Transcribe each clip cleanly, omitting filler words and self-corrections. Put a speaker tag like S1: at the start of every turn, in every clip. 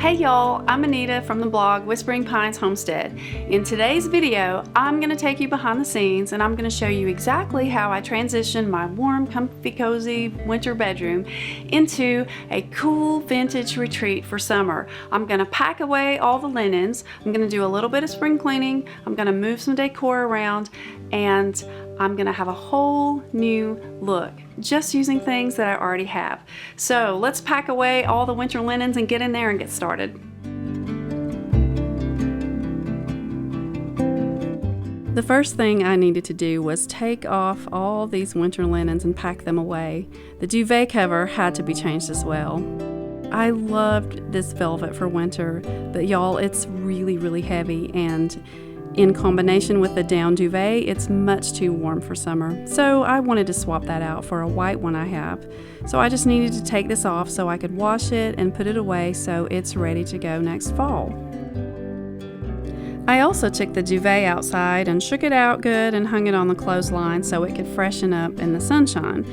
S1: Hey y'all, I'm Anita from the blog Whispering Pines Homestead. In today's video, I'm going to take you behind the scenes and I'm going to show you exactly how I transitioned my warm, comfy, cozy winter bedroom into a cool vintage retreat for summer. I'm going to pack away all the linens, I'm going to do a little bit of spring cleaning, I'm going to move some decor around, and I'm going to have a whole new look just using things that I already have. So let's pack away all the winter linens and get in there and get started. The first thing I needed to do was take off all these winter linens and pack them away. The duvet cover had to be changed as well. I loved this velvet for winter, but y'all, it's really heavy, and in combination with the down duvet, it's much too warm for summer. So I wanted to swap that out for a white one I have. So I just needed to take this off so I could wash it and put it away so it's ready to go next fall. I also took the duvet outside and shook it out good and hung it on the clothesline so it could freshen up in the sunshine.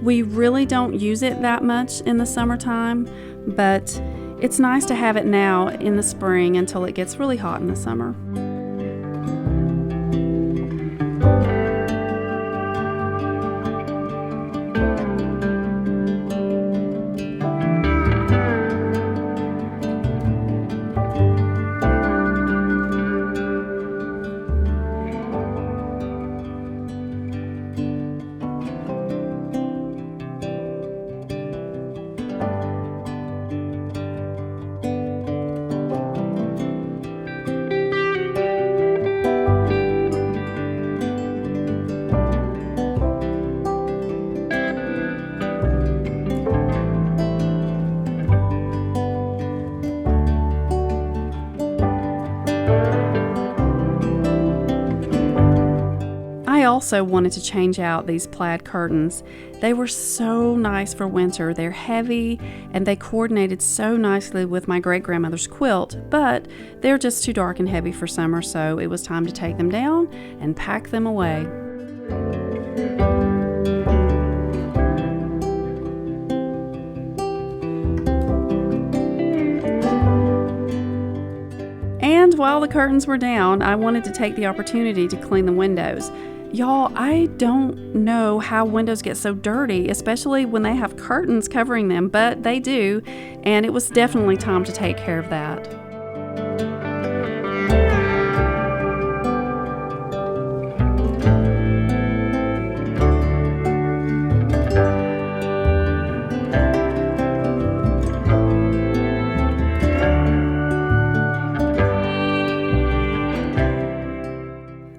S1: We really don't use it that much in the summertime, but it's nice to have it now in the spring until it gets really hot in the summer. I also wanted to change out these plaid curtains. They were so nice for winter. They're heavy and they coordinated so nicely with my great-grandmother's quilt, but they're just too dark and heavy for summer, so it was time to take them down and pack them away. And while the curtains were down, I wanted to take the opportunity to clean the windows. Y'all, I don't know how windows get so dirty, especially when they have curtains covering them, but they do, and it was definitely time to take care of that.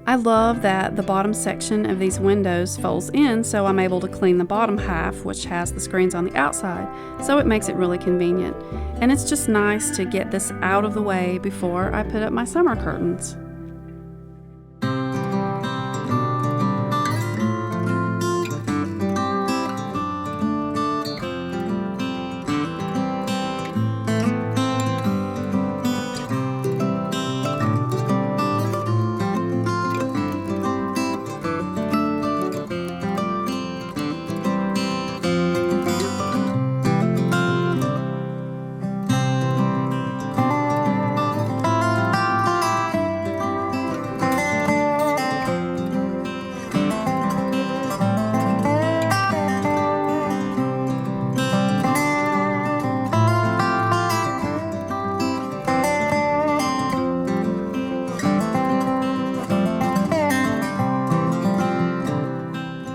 S1: I love that the bottom section of these windows folds in, so I'm able to clean the bottom half, which has the screens on the outside, so it makes it really convenient. And it's just nice to get this out of the way before I put up my summer curtains.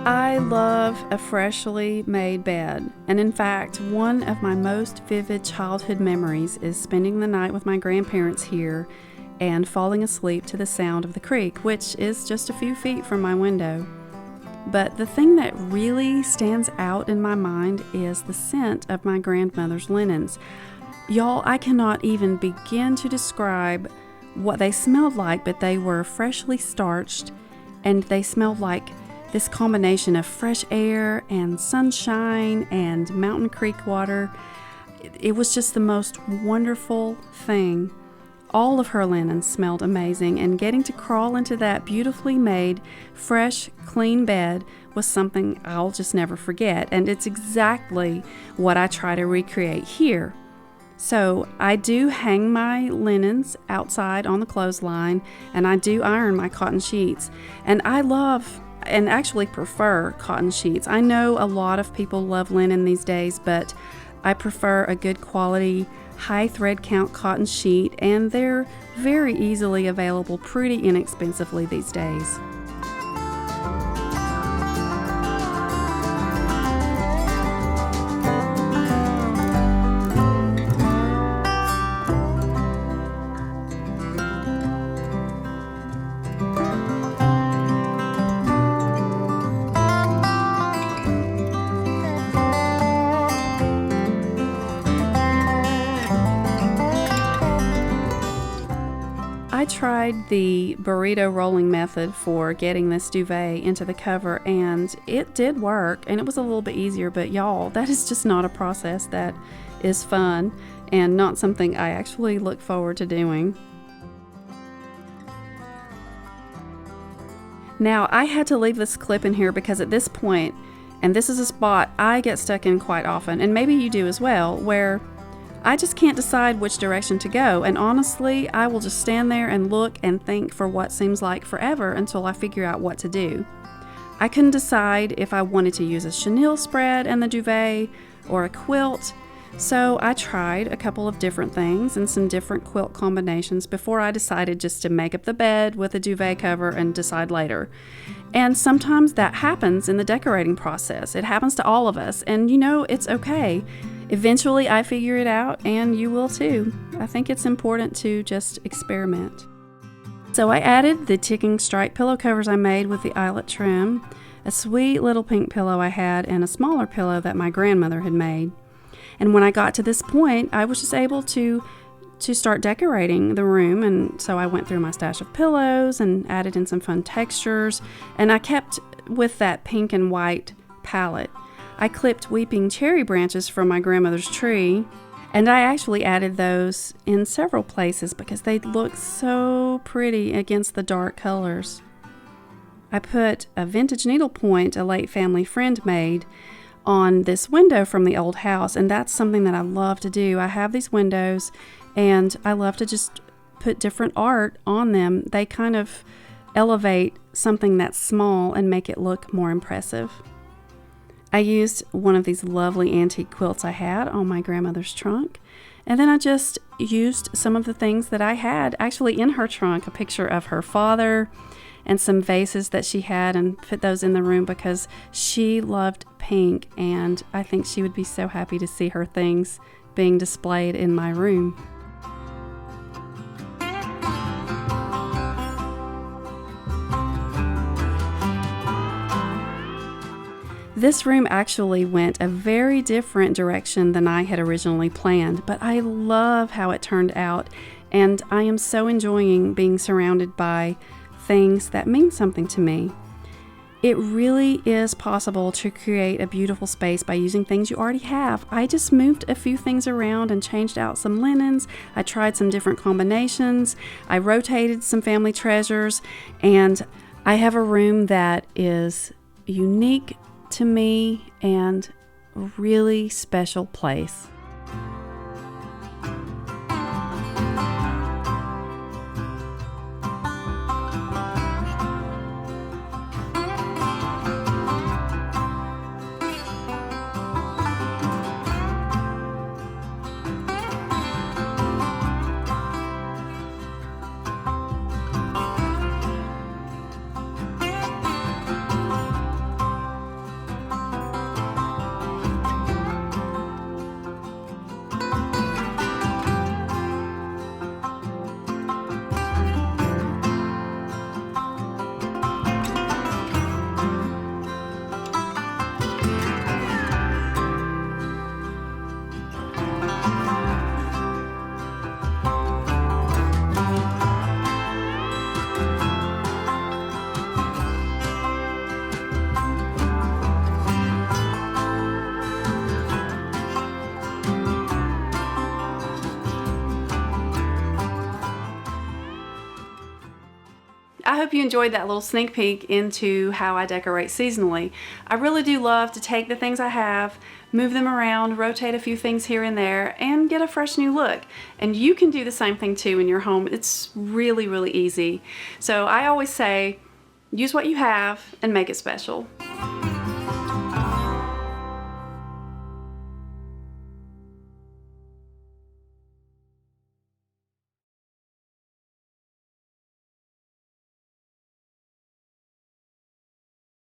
S1: I love a freshly made bed, and in fact, one of my most vivid childhood memories is spending the night with my grandparents here and falling asleep to the sound of the creek, which is just a few feet from my window. But the thing that really stands out in my mind is the scent of my grandmother's linens. Y'all, I cannot even begin to describe what they smelled like, but they were freshly starched and they smelled like this combination of fresh air and sunshine and mountain creek water. It was just the most wonderful thing. All of her linen smelled amazing, and getting to crawl into that beautifully made, fresh, clean bed was something I'll just never forget, and it's exactly what I try to recreate here. So I do hang my linens outside on the clothesline, and I do iron my cotton sheets. And I love and actually prefer cotton sheets. I know a lot of people love linen these days, but I prefer a good quality, high thread count cotton sheet, and they're very easily available pretty inexpensively these days. I tried the burrito rolling method for getting this duvet into the cover, and it did work, and it was a little bit easier, but y'all, that is just not a process that is fun and not something I actually look forward to doing. Now, I had to leave this clip in here because at this point, and this is a spot I get stuck in quite often, and maybe you do as well, where I just can't decide which direction to go, and honestly, I will just stand there and look and think for what seems like forever until I figure out what to do. I couldn't decide if I wanted to use a chenille spread and the duvet or a quilt, so I tried a couple of different things and some different quilt combinations before I decided just to make up the bed with a duvet cover and decide later. And sometimes that happens in the decorating process. It happens to all of us, and it's okay. Eventually I figure it out, and you will too. I think it's important to just experiment. So I added the ticking stripe pillow covers I made with the eyelet trim, a sweet little pink pillow I had, and a smaller pillow that my grandmother had made. And when I got to this point, I was just able to start decorating the room, and so I went through my stash of pillows and added in some fun textures, and I kept with that pink and white palette. I clipped weeping cherry branches from my grandmother's tree, and I actually added those in several places because they look so pretty against the dark colors. I put a vintage needlepoint a late family friend made on this window from the old house, and that's something that I love to do. I have these windows, and I love to just put different art on them. They kind of elevate something that's small and make it look more impressive. I used one of these lovely antique quilts I had on my grandmother's trunk, and then I just used some of the things that I had actually in her trunk, a picture of her father and some vases that she had, and put those in the room because she loved pink, and I think she would be so happy to see her things being displayed in my room. This room actually went a very different direction than I had originally planned, but I love how it turned out, and I am so enjoying being surrounded by things that mean something to me. It really is possible to create a beautiful space by using things you already have. I just moved a few things around and changed out some linens. I tried some different combinations. I rotated some family treasures, and I have a room that is unique to me and a really special place. I hope you enjoyed that little sneak peek into how I decorate seasonally. I really do love to take the things I have, move them around, rotate a few things here and there, and get a fresh new look. And you can do the same thing too in your home. It's really, really easy. So I always say, use what you have and make it special.